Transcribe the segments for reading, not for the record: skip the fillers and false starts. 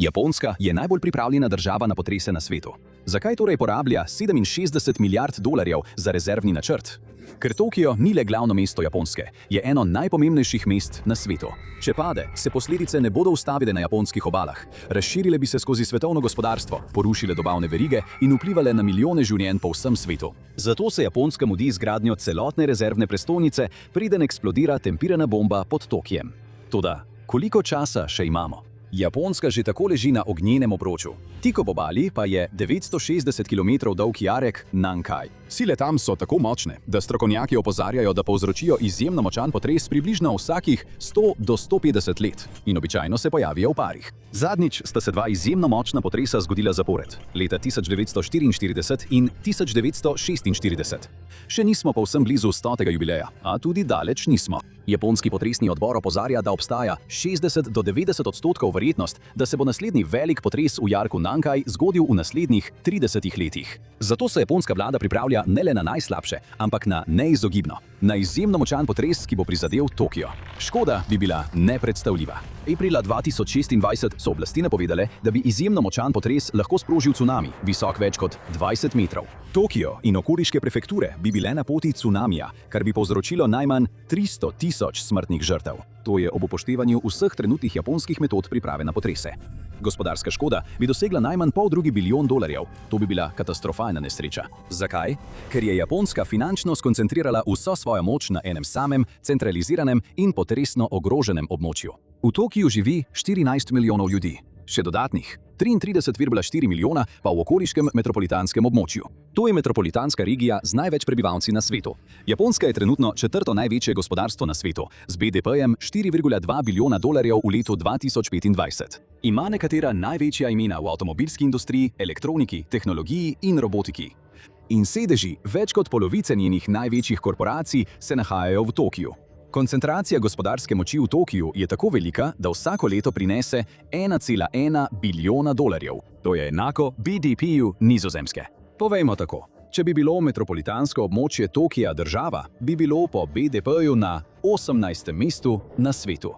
Japonska je najbolj pripravljena država na potrese na svetu. Zakaj torej porablja 67 milijard dolarjev za rezervni načrt? Ker Tokio ni le glavno mesto Japonske, je eno najpomembnejših mest na svetu. Če pade, se posledice ne bodo ustavile na japonskih obalah. Razširile bi se skozi svetovno gospodarstvo, porušile dobavne verige in vplivale na milijone življenj po vsem svetu. Zato se Japonska mudi z gradnjo celotne rezervne prestolnice, preden eksplodira tempirana bomba pod Tokijem. Toda, koliko časa še imamo? Japonska že tako leži na ognjenem obroču. Tik ob obali pa je 960 km dolg jarek Nankai. Sile tam so tako močne, da strokovnjaki opozarjajo, da povzročijo izjemno močan potres približno vsakih 100 do 150 let in običajno se pojavijo v parih. Zadnjič sta se dva izjemno močna potresa zgodila zapored, leta 1944 in 1946. Še nismo povsem blizu 100. jubileja, a tudi daleč nismo. Japonski potresni odbor opozarja, da obstaja 60 do 90% verjetnost, da se bo naslednji velik potres v jarku Nankai zgodil v naslednjih 30 letih. Zato se japonska vlada pripravlja ne le na najslabše, ampak na neizogibno, na izjemno močan potres, ki bo prizadel Tokio. Škoda bi bila nepredstavljiva. Aprila 2026 so oblasti napovedale, da bi izjemno močan potres lahko sprožil cunami, visok več kot 20 metrov. Tokio in okoliške prefekture bi bile na poti cunamija, kar bi povzročilo najmanj 300 tisoč smrtnih žrtev. To je ob upoštevanju vseh trenutnih japonskih metod priprave na potrese. Gospodarska škoda bi dosegla najmanj $500 milijon. To bi bila katastrofalna nesreča. Zakaj? Ker je Japonska finančno skoncentrirala vso svojo moč na enem samem, centraliziranem in potresno ogroženem območju. V Tokiju živi 14 milijonov ljudi, še dodatnih 33,4 milijona pa v okoliškem metropolitanskem območju. To je metropolitanska regija z največ prebivalci na svetu. Japonska je trenutno četrto največje gospodarstvo na svetu, z BDP-jem $4,2 bilijona v letu 2025. Ima nekatera največja imena v avtomobilski industriji, elektroniki, tehnologiji in robotiki. In sedeži več kot polovice njenih največjih korporacij se nahajajo v Tokiju. Koncentracija gospodarske moči v Tokiju je tako velika, da vsako leto prinese $1,1 bilijona. To je enako BDP-ju Nizozemske. Povejmo tako, če bi bilo metropolitansko območje Tokija država, bi bilo po BDP-ju na 18. mestu na svetu.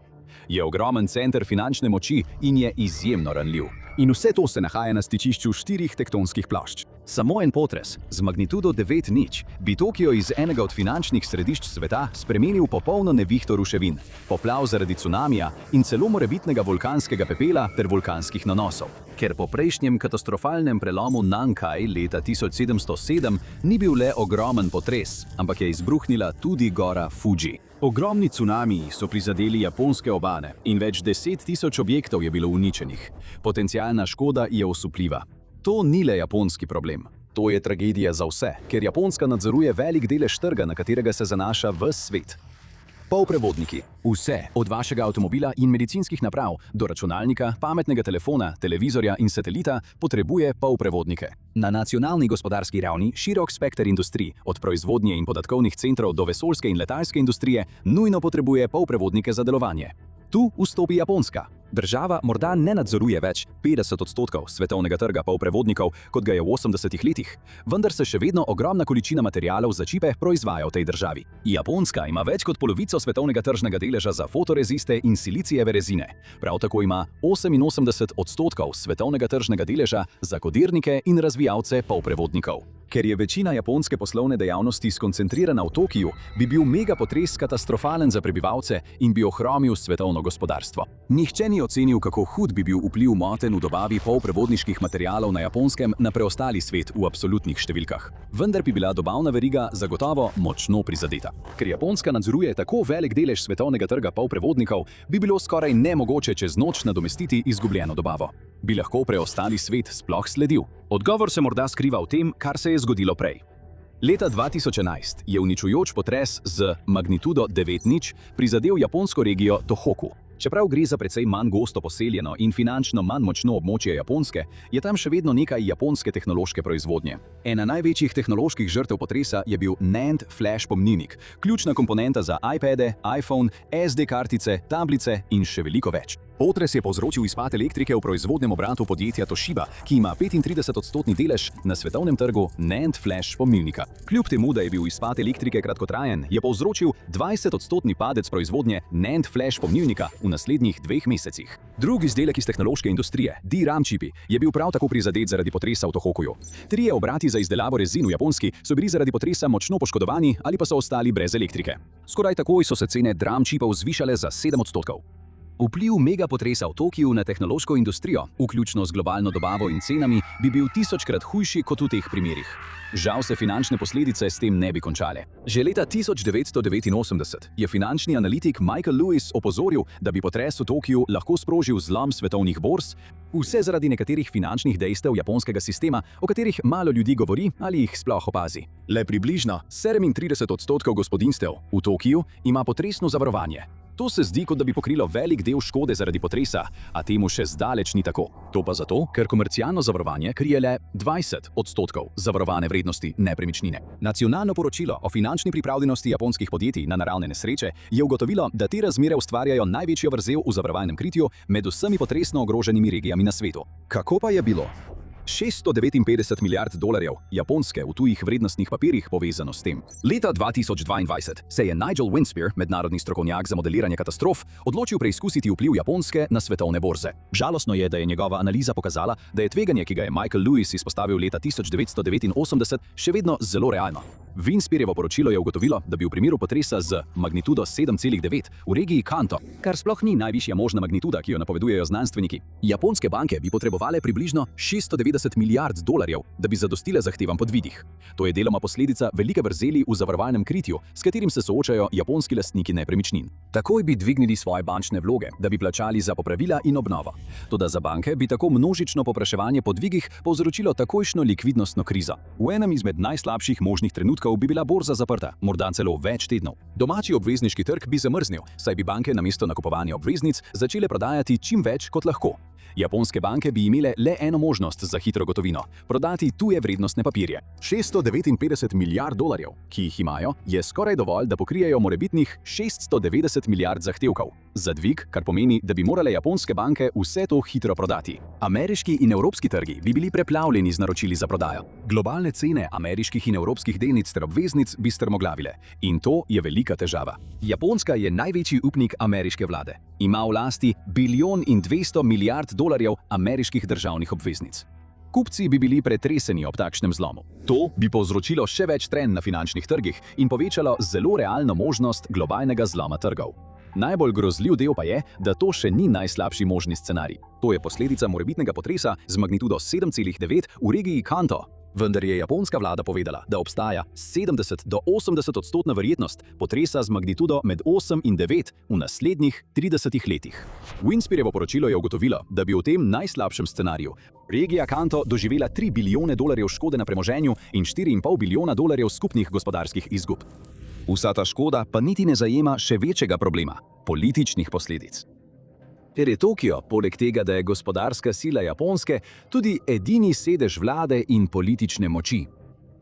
Je ogromen center finančne moči in je izjemno ranljiv. In vse to se nahaja na stičišču 4 tektonskih plošč. Samo en potres z magnitudo 9,0 bi Tokio iz enega od finančnih središč sveta spremenil popolno nevihto ruševin, poplav zaradi cunamija in celo morebitnega vulkanskega pepela ter vulkanskih nanosov. Ker po prejšnjem katastrofalnem prelomu Nankai leta 1707 ni bil le ogromen potres, ampak je izbruhnila tudi gora Fuji. Ogromni cunamiji so prizadeli japonske obale in več 10.000 objektov je bilo uničenih. Potencialna škoda je osupljiva. To ni le japonski problem. To je tragedija za vse, ker Japonska nadzoruje velik delež trga, na katerega se zanaša ves svet. Polprevodniki. Vse, od vašega avtomobila in medicinskih naprav do računalnika, pametnega telefona, televizorja in satelita, potrebuje polprevodnike. Na nacionalni gospodarski ravni širok spekter industrij, od proizvodnje in podatkovnih centrov do vesoljske in letalske industrije, nujno potrebuje polprevodnike za delovanje. Tu vstopi Japonska. Država morda ne nadzoruje več 50% svetovnega trga polprevodnikov, kot ga je v 80. letih, vendar se še vedno ogromna količina materialov za čipe proizvaja v tej državi. Japonska ima več kot polovico svetovnega tržnega deleža za fotoreziste in silicijeve rezine. Prav tako ima 88% svetovnega tržnega deleža za kodirnike in razvijalce polprevodnikov. Ker je večina japonske poslovne dejavnosti skoncentrirana v Tokiju, bi bil megapotres katastrofalen za prebivalce in bi ohromil svetovno gospodarstvo. Nihče ni ocenil, kako hud bi bil vpliv motenj v dobavi polprevodniških materialov na Japonskem na preostali svet v absolutnih številkah. Vendar bi bila dobavna veriga zagotovo močno prizadeta. Ker Japonska nadzoruje tako velik delež svetovnega trga polprevodnikov, bi bilo skoraj nemogoče čez noč nadomestiti izgubljeno dobavo. Bi lahko preostali svet sploh sledil? Odgovor se morda skriva v tem, kar se je zgodilo prej. Leta 2011 je uničujoč potres z magnitudo 9,0 prizadel japonsko regijo Tohoku. Čeprav gre za precej manj gosto poseljeno in finančno manj močno območje Japonske, je tam še vedno nekaj japonske tehnološke proizvodnje. Ena največjih tehnoloških žrtev potresa je bil NAND flash pomnilnik, ključna komponenta za iPade, iPhone, SD kartice, tablice in še veliko več. Potres je povzročil izpad elektrike v proizvodnem obratu podjetja Toshiba, ki ima 35% delež na svetovnem trgu NAND flash pomnilnika. Kljub temu, da je bil izpad elektrike kratkotrajen, je povzročil 20% padec proizvodnje NAND flash pomnilnika v naslednjih 2 mesecih. Drugi izdelek iz tehnološke industrije, DRAM čipi, je bil prav tako prizadet zaradi potresa v Tohokuju. 3 obrati za izdelavo rezin v Japonski so bili zaradi potresa močno poškodovani ali pa so ostali brez elektrike. Skoraj takoj so se cene DRAM čipov zvišale za 7%. Vpliv megapotresa v Tokiu na tehnološko industrijo, vključno z globalno dobavo in cenami, bi bil 1000-krat hujši kot v teh primerih. Žal se finančne posledice s tem ne bi končale. Že leta 1989 je finančni analitik Michael Lewis opozoril, da bi potres v Tokiu lahko sprožil zlom svetovnih borz, vse zaradi nekaterih finančnih dejstev japonskega sistema, o katerih malo ljudi govori ali jih sploh opazi. Le približno 37% gospodinjstev v Tokiu ima potresno zavarovanje. To se zdi, kot da bi pokrilo velik del škode zaradi potresa, a temu še zdaleč ni tako. To pa zato, ker komercialno zavarovanje krije le 20% zavarovane vrednosti nepremičnine. Nacionalno poročilo o finančni pripravljenosti japonskih podjetij na naravne nesreče je ugotovilo, da te razmere ustvarjajo največjo vrzel v zavarovalnem kritju med vsemi potresno ogroženimi regijami na svetu. Kako pa je bilo? $659 milijard Japonske v tujih vrednostnih papirjih povezano s tem. Leta 2022 se je Nigel Winspear, mednarodni strokovnjak za modeliranje katastrof, odločil preizkusiti vpliv Japonske na svetovne borze. Žalostno je, da je njegova analiza pokazala, da je tveganje, ki ga je Michael Lewis izpostavil leta 1989, še vedno zelo realno. Winspearjevo poročilo je ugotovilo, da bi v primeru potresa z magnitudo 7,9 v regiji Kanto, kar sploh ni najvišja možna magnituda, ki jo napovedujejo znanstveniki, japonske banke bi potrebovale približno $690 milijard, da bi zadostile zahtevam po dvigih. To je deloma posledica velike vrzeli v zavarovalnem kritju, s katerim se soočajo japonski lastniki nepremičnin. Takoj bi dvignili svoje bančne vloge, da bi plačali za popravila in obnovo. Toda za banke bi tako množično povpraševanje po dvigih povzročilo takojšnjo likvidnostno krizo. V enem izmed najslabših možnih trenutkov bi bila borza zaprta, morda celo več tednov. Domači obvezniški trg bi zamrznil, saj bi banke namesto nakupovanja obveznic začele prodajati čim več kot lahko. Japonske banke bi imele le eno možnost za hitro gotovino – prodati tuje vrednostne papirje. $659 milijard, ki jih imajo, je skoraj dovolj, da pokrijejo morebitnih 690 milijard zahtevkov. Za dvig, kar pomeni, da bi morale japonske banke vse to hitro prodati. Ameriški in evropski trgi bi bili preplavljeni z naročili za prodajo. Globalne cene ameriških in evropskih delnic ter obveznic bi strmoglavile. In to je velika težava. Japonska je največji upnik ameriške vlade. Ima v lasti $1,2 milijard ameriških državnih obveznic. Kupci bi bili pretreseni ob takšnem zlomu. To bi povzročilo še več trenj na finančnih trgih in povečalo zelo realno možnost globalnega zloma trgov. Najbolj grozljiv del pa je, da to še ni najslabši možni scenarij. To je posledica morebitnega potresa z magnitudo 7,9 v regiji Kanto. Vendar je japonska vlada povedala, da obstaja 70 do 80% verjetnost potresa z magnitudo med 8 in 9 v naslednjih 30 letih. Winspearjevo poročilo je ugotovilo, da bi v tem najslabšem scenariju regija Kanto doživela $3 bilijone škode na premoženju in $4,5 bilijona skupnih gospodarskih izgub. Vsa ta škoda pa niti ne zajema še večjega problema – političnih posledic. Ker je Tokio, poleg tega, da je gospodarska sila Japonske, tudi edini sedež vlade in politične moči.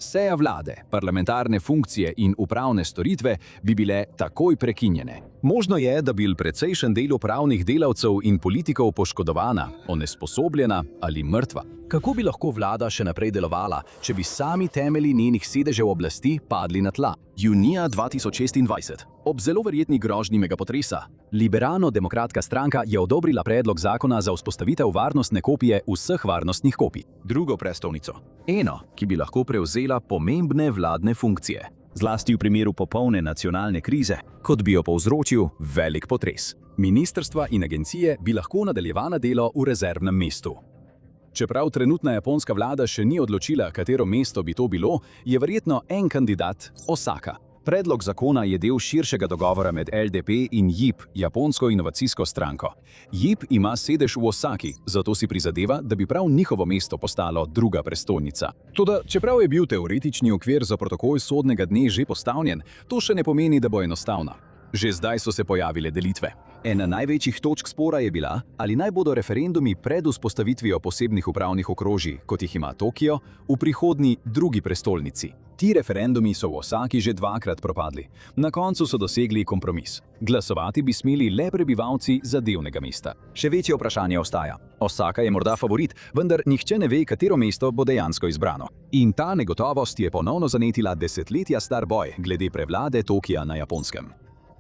Seja vlade, parlamentarne funkcije in upravne storitve bi bile takoj prekinjene. Možno je, da bi bil precejšen del upravnih delavcev in politikov poškodovana, onesposobljena ali mrtva. Kako bi lahko vlada še naprej delovala, če bi sami temelji njenih sedežev oblasti padli na tla? Junija 2026, ob zelo verjetni grožnji megapotresa, Liberalno-demokratska stranka je odobrila predlog zakona za vzpostavitev varnostne kopije vseh varnostnih kopij. Drugo prestolnico. Eno, ki bi lahko prevzela pomembne vladne funkcije. Zlasti v primeru popolne nacionalne krize, kot bi jo povzročil velik potres. Ministrstva in agencije bi lahko nadaljevala delo v rezervnem mestu. Čeprav trenutna japonska vlada še ni odločila, katero mesto bi to bilo, je verjetno en kandidat Osaka. Predlog zakona je del širšega dogovora med LDP in JIP, japonsko inovacijsko stranko. JIP ima sedež v Osaki, zato si prizadeva, da bi prav njihovo mesto postalo druga prestolnica. Toda, čeprav je bil teoretični okvir za protokol sodnega dne že postavljen, to še ne pomeni, da bo enostavno. Že zdaj so se pojavile delitve. Ena največjih točk spora je bila, ali naj bodo referendumi pred vzpostavitvijo posebnih upravnih okrožij, kot jih ima Tokio, v prihodnji drugi prestolnici. Ti referendumi so v Osaki že dvakrat propadli. Na koncu so dosegli kompromis. Glasovati bi smeli le prebivalci zadevnega mesta. Še večje vprašanje ostaja. Osaka je morda favorit, vendar nihče ne ve, katero mesto bo dejansko izbrano. In ta negotovost je ponovno zanetila desetletja star boj glede prevlade Tokia na Japonskem.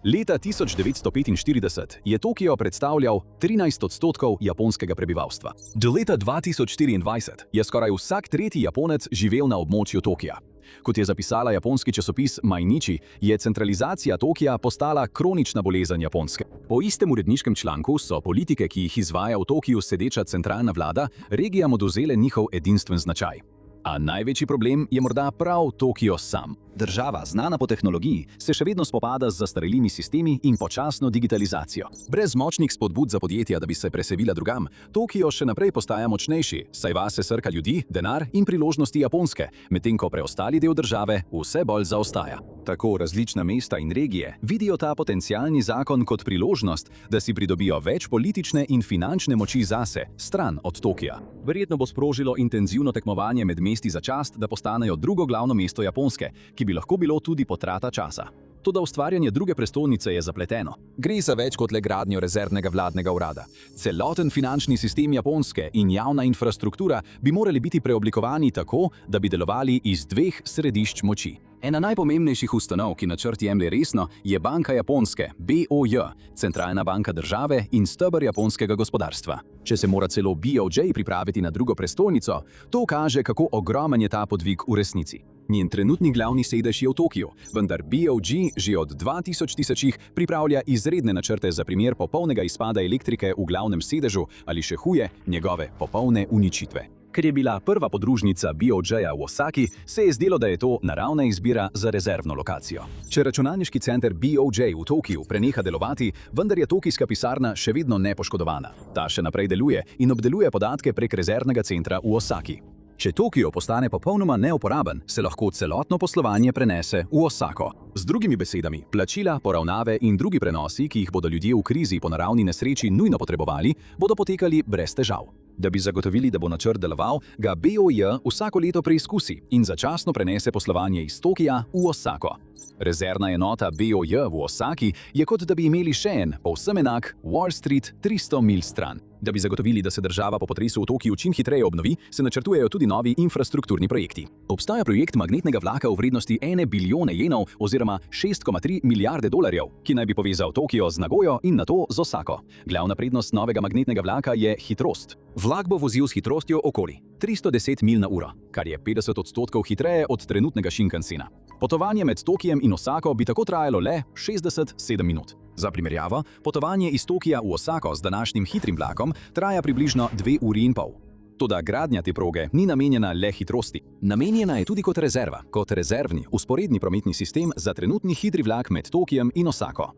Leta 1945 je Tokio predstavljal 13% japonskega prebivalstva. Do leta 2024 je skoraj vsak tretji Japonec živel na območju Tokija. Kot je zapisala japonski časopis Mainichi, je centralizacija Tokija postala kronična bolezen Japonske. Po istem uredniškem članku so politike, ki jih izvaja v Tokiju sedeča centralna vlada, regijam odvzele njihov edinstven značaj. A največji problem je morda prav Tokio sam. Država, znana po tehnologiji, se še vedno spopada z zastarelimi sistemi in počasno digitalizacijo. Brez močnih spodbud za podjetja, da bi se preselila drugam, Tokio še naprej postaja močnejši, saj vase srka ljudi, denar in priložnosti Japonske, medtem ko preostali del države vse bolj zaostaja. Tako različna mesta in regije vidijo ta potencialni zakon kot priložnost, da si pridobijo več politične in finančne moči zase, stran od Tokija. Verjetno bo sprožilo intenzivno tekmovanje med mesti za čast, da postanejo drugo glavno mesto Japonske, ki bi lahko bilo tudi potrata časa. Toda ustvarjanje druge prestolnice je zapleteno. Gre za več kot le gradnjo rezervnega vladnega urada. Celoten finančni sistem Japonske in javna infrastruktura bi morali biti preoblikovani tako, da bi delovali iz dveh središč moči. Ena najpomembnejših ustanov, ki načrt jemlje resno, je Banka Japonske, BOJ, centralna banka države in steber japonskega gospodarstva. Če se mora celo BOJ pripraviti na drugo prestolnico, to kaže, kako ogromen je ta podvig v resnici. Njen trenutni glavni sedež je v Tokiu, vendar BOJ že od 2000 pripravlja izredne načrte za primer popolnega izpada elektrike v glavnem sedežu ali še huje, njegove popolne uničitve. Ker je bila prva podružnica BOJ-ja v Osaki, se je zdelo, da je to naravna izbira za rezervno lokacijo. Če računalniški center BOJ v Tokiu preneha delovati, vendar je tokijska pisarna še vedno nepoškodovana. Ta še naprej deluje in obdeluje podatke prek rezervnega centra v Osaki. Če Tokio postane popolnoma neuporaben, se lahko celotno poslovanje prenese v Osako. Z drugimi besedami, plačila, poravnave in drugi prenosi, ki jih bodo ljudje v krizi po naravni nesreči nujno potrebovali, bodo potekali brez težav. Da bi zagotovili, da bo načrt deloval, ga BOJ vsako leto preizkusi in začasno prenese poslovanje iz Tokija v Osako. Rezervna enota BOJ v Osaki je kot da bi imeli še en, povsem enak, Wall Street 300 milj stran. Da bi zagotovili, da se država po potresu v Tokiu čim hitreje obnovi, se načrtujejo tudi novi infrastrukturni projekti. Obstaja projekt magnetnega vlaka v vrednosti 1 bilijone jenov oziroma 6,3 milijarde dolarjev, ki naj bi povezal Tokio z Nagojo in nato z Osako. Glavna prednost novega magnetnega vlaka je hitrost. Vlak bo vozil s hitrostjo okoli 310 milj na uro, kar je 50% hitreje od trenutnega Shinkansena. Potovanje med Tokijem in Osako bi tako trajalo le 67 minut. Za primerjavo, potovanje iz Tokija v Osako z današnjim hitrim vlakom traja približno 2 uri in pol. Toda gradnja te proge ni namenjena le hitrosti. Namenjena je tudi kot rezerva, kot rezervni, vzporedni prometni sistem za trenutni hitri vlak med Tokijem in Osako.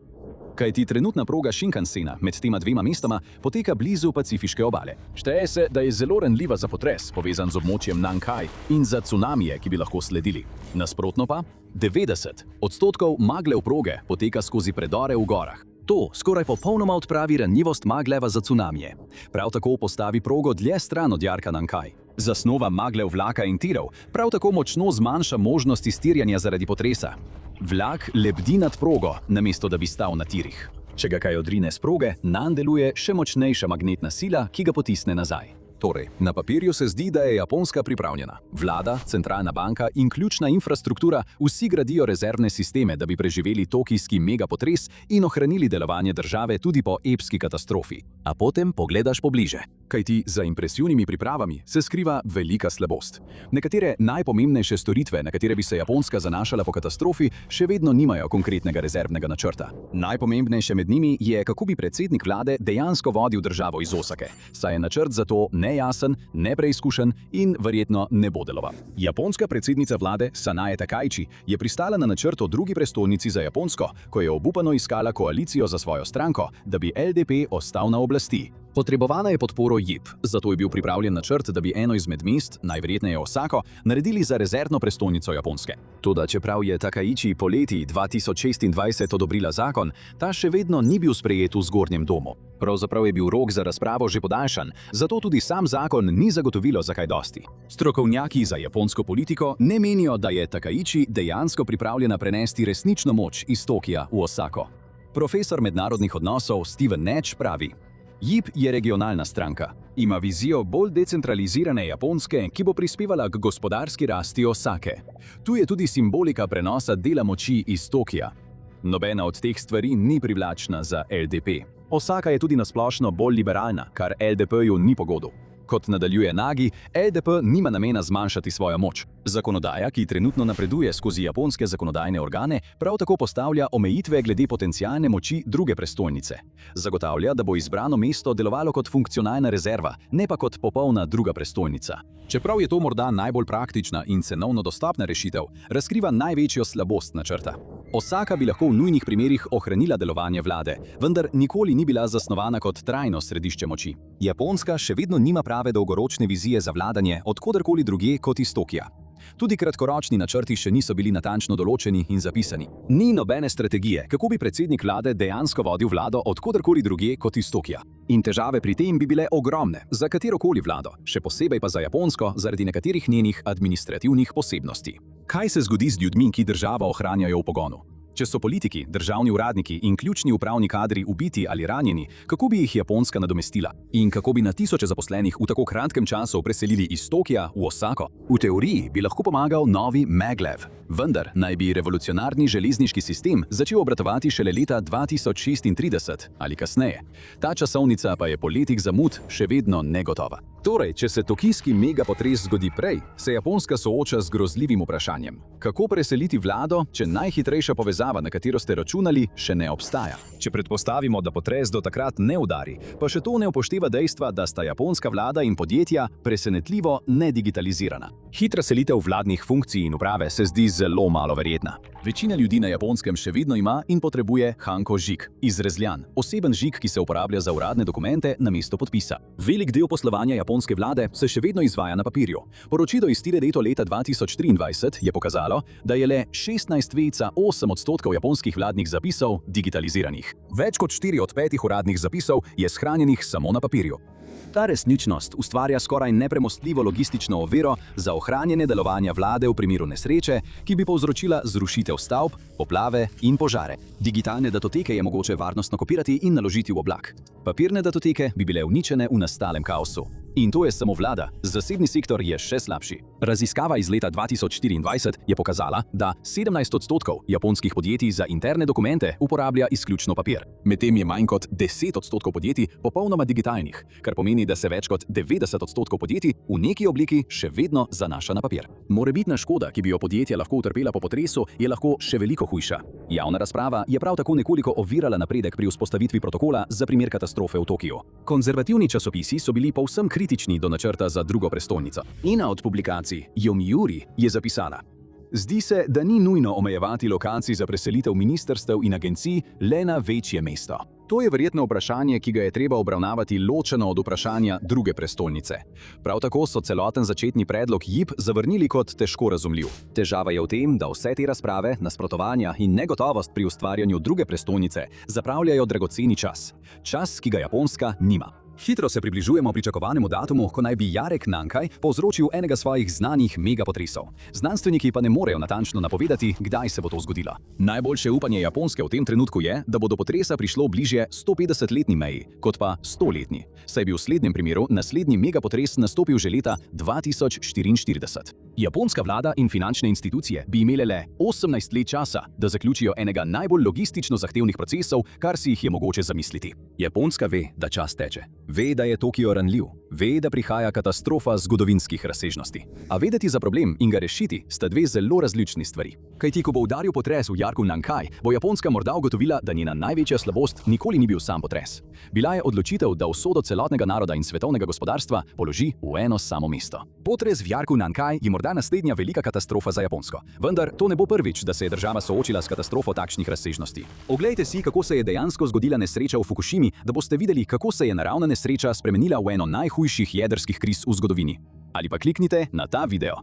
Kajti trenutna proga Shinkansena med tema dvema mestoma poteka blizu Pacifiške obale. Šteje se, da je zelo ranljiva za potres, povezan z območjem Nankai, in za cunamije, ki bi lahko sledili. Nasprotno pa, 90% maglev proge poteka skozi predore v gorah. To skoraj popolnoma odpravi ranljivost magleva za cunamije. Prav tako postavi progo dlje stran od jarka Nankai. Zasnova maglev vlaka in tirov prav tako močno zmanjša možnost iztirjanja zaradi potresa. Vlak lebdi nad progo, namesto da bi stal na tirih. Če ga kaj odrine s proge, nanj deluje še močnejša magnetna sila, ki ga potisne nazaj. Torej, na papirju se zdi, da je Japonska pripravljena. Vlada, centralna banka in ključna infrastruktura vsi gradijo rezervne sisteme, da bi preživeli tokijski megapotres in ohranili delovanje države tudi po epski katastrofi. A potem pogledaš pobliže. Kajti za impresivnimi pripravami se skriva velika slabost. Nekatere najpomembnejše storitve, na katere bi se Japonska zanašala po katastrofi, še vedno nimajo konkretnega rezervnega načrta. Najpomembnejše med njimi je, kako bi predsednik vlade dejansko vodil državo iz Osake, saj je načrt za to nejasen, nepreizkušen in verjetno ne bo deloval. Japonska predsednica vlade Sanae Takaichi je pristala na načrt o drugi prestolnici za Japonsko, ko je obupano iskala koalicijo za svojo stranko, da bi LDP ostal na oblasti. Potrebovana je podporo JIP, zato je bil pripravljen načrt, da bi eno izmed mest, najverjetneje Osako, naredili za rezervno prestolnico Japonske. Toda čeprav je Takaiči poleti 2026 odobrila zakon, ta še vedno ni bil sprejet v zgornjem domu. Pravzaprav je bil rok za razpravo že podaljšan, zato tudi sam zakon ni zagotovilo za kaj dosti. Strokovnjaki za japonsko politiko ne menijo, da je Takaiči dejansko pripravljena prenesti resnično moč iz Tokija v Osako. Profesor mednarodnih odnosov Steven Netsch pravi: JIP je regionalna stranka. Ima vizijo bolj decentralizirane Japonske, ki bo prispevala k gospodarski rasti Osake. Tu je tudi simbolika prenosa dela moči iz Tokija. Nobena od teh stvari ni privlačna za LDP. Osaka je tudi nasplošno bolj liberalna, kar LDP-ju ni pogodu. Kot nadaljuje Nagi, LDP nima namena zmanjšati svojo moč. Zakonodaja, ki trenutno napreduje skozi japonske zakonodajne organe, prav tako postavlja omejitve glede potencialne moči druge prestolnice. Zagotavlja, da bo izbrano mesto delovalo kot funkcionalna rezerva, ne pa kot popolna druga prestolnica. Čeprav je to morda najbolj praktična in cenovno dostopna rešitev, razkriva največjo slabost načrta. Osaka bi lahko v nujnih primerih ohranila delovanje vlade, vendar nikoli ni bila zasnovana kot trajno središče moči. Japonska še vedno nima prave dolgoročne vizije za vladanje od koderkoli drugje kot iz Tokija. Tudi kratkoročni načrti še niso bili natančno določeni in zapisani. Ni nobene strategije, kako bi predsednik vlade dejansko vodil vlado od koderkoli drugje kot iz Tokija. In težave pri tem bi bile ogromne za katerokoli vlado, še posebej pa za Japonsko zaradi nekaterih njenih administrativnih posebnosti. Kaj se zgodi z ljudmi, ki državo ohranjajo v pogonu? Če so politiki, državni uradniki in ključni upravni kadri ubiti ali ranjeni, kako bi jih Japonska nadomestila? In kako bi na tisoče zaposlenih v tako kratkem času preselili iz Tokija v Osako? V teoriji bi lahko pomagal novi maglev. Vendar naj bi revolucionarni železniški sistem začel obratovati šele leta 2036 ali kasneje. Ta časovnica pa je po letih zamud še vedno negotova. Torej, če se tokijski megapotres zgodi prej, se Japonska sooča z grozljivim vprašanjem. Kako preseliti vlado, če najhitrejša povezava, na katero ste računali, še ne obstaja? Če predpostavimo, da potres do takrat ne udari, pa še to ne upošteva dejstva, da sta japonska vlada in podjetja presenetljivo nedigitalizirana. Hitra selitev vladnih funkcij in uprave se zdi zelo malo verjetna. Večina ljudi na Japonskem še vedno ima in potrebuje hanko žig, izrezljan, oseben žig, ki se uporablja za uradne dokumente namesto podpisa. Velik del poslovanja japonske vlade se še vedno izvaja na papirju. Poročilo iz Tiredeto leta 2023 je pokazalo, da je le 16,8% japonskih vladnih zapisov digitaliziranih. Več kot 4 od 5 uradnih zapisov je shranjenih samo na papirju. Ta resničnost ustvarja skoraj nepremostljivo logistično oviro za ohranjanje delovanja vlade v primeru nesreče, ki bi povzročila zrušitev stavb, poplave in požare. Digitalne datoteke je mogoče varnostno kopirati in naložiti v oblak. Papirne datoteke bi bile uničene v nastalem kaosu. In to je samo vlada, zasebni sektor je še slabši. Raziskava iz leta 2024 je pokazala, da 17% japonskih podjetij za interne dokumente uporablja izključno papir. Medtem je manj kot 10% podjetij popolnoma digitalnih, kar pomeni, da se več kot 90% podjetij v neki obliki še vedno zanaša na papir. Morebitna škoda, ki bi jo podjetja lahko utrpela po potresu, je lahko še veliko hujša. Javna razprava je prav tako nekoliko ovirala napredek pri vzpostavitvi protokola za primer katastrofe v Tokiju. Konzervativni časopisi so bili povsem kritični do načrta za drugo prestolnico. Ena od publikacij, Yomiuri, je zapisala: Zdi se, da ni nujno omejevati lokacij za preselitev ministrstev in agencij le na večje mesto. To je verjetno vprašanje, ki ga je treba obravnavati ločeno od vprašanja druge prestolnice. Prav tako so celoten začetni predlog JIP zavrnili kot težko razumljiv. Težava je v tem, da vse te razprave, nasprotovanja in negotovost pri ustvarjanju druge prestolnice zapravljajo dragoceni čas. Čas, ki ga Japonska nima. Hitro se približujemo pričakovanemu datumu, ko naj bi Jarek Nankaj povzročil enega svojih znanih megapotresov. Znanstveniki pa ne morejo natančno napovedati, kdaj se bo to zgodilo. Najboljše upanje Japonske v tem trenutku je, da bo do potresa prišlo bližje 150-letni meji, kot pa 100-letni. Saj bi v slednjem primeru naslednji megapotres nastopil že leta 2044. Japonska vlada in finančne institucije bi imele le 18 let časa, da zaključijo enega najbolj logistično zahtevnih procesov, kar si jih je mogoče zamisliti. Japonska ve, da čas teče. Ve, da je Tokio ranljiv. Ve, da prihaja katastrofa zgodovinskih razsežnosti. A vedeti za problem in ga rešiti sta dve zelo različni stvari. Kajti, ko bo udaril potres v jarku Nankai, bo Japonska morda ugotovila, da njena največja slabost nikoli ni bil sam potres. Bila je odločitev, da usodo celotnega naroda in svetovnega gospodarstva položi v eno samo mesto. Potres v jarku Nankai je morda naslednja velika katastrofa za Japonsko. Vendar to ne bo prvič, da se je država soočila s katastrofo takšnih razsežnosti. Oglejte si, kako se je dejansko zgodila nesreča v Fukušimi, da boste videli, kako se je naravna nesreča spremenila v eno najhujših jedrskih kriz v zgodovini. Ali pa kliknite na ta video.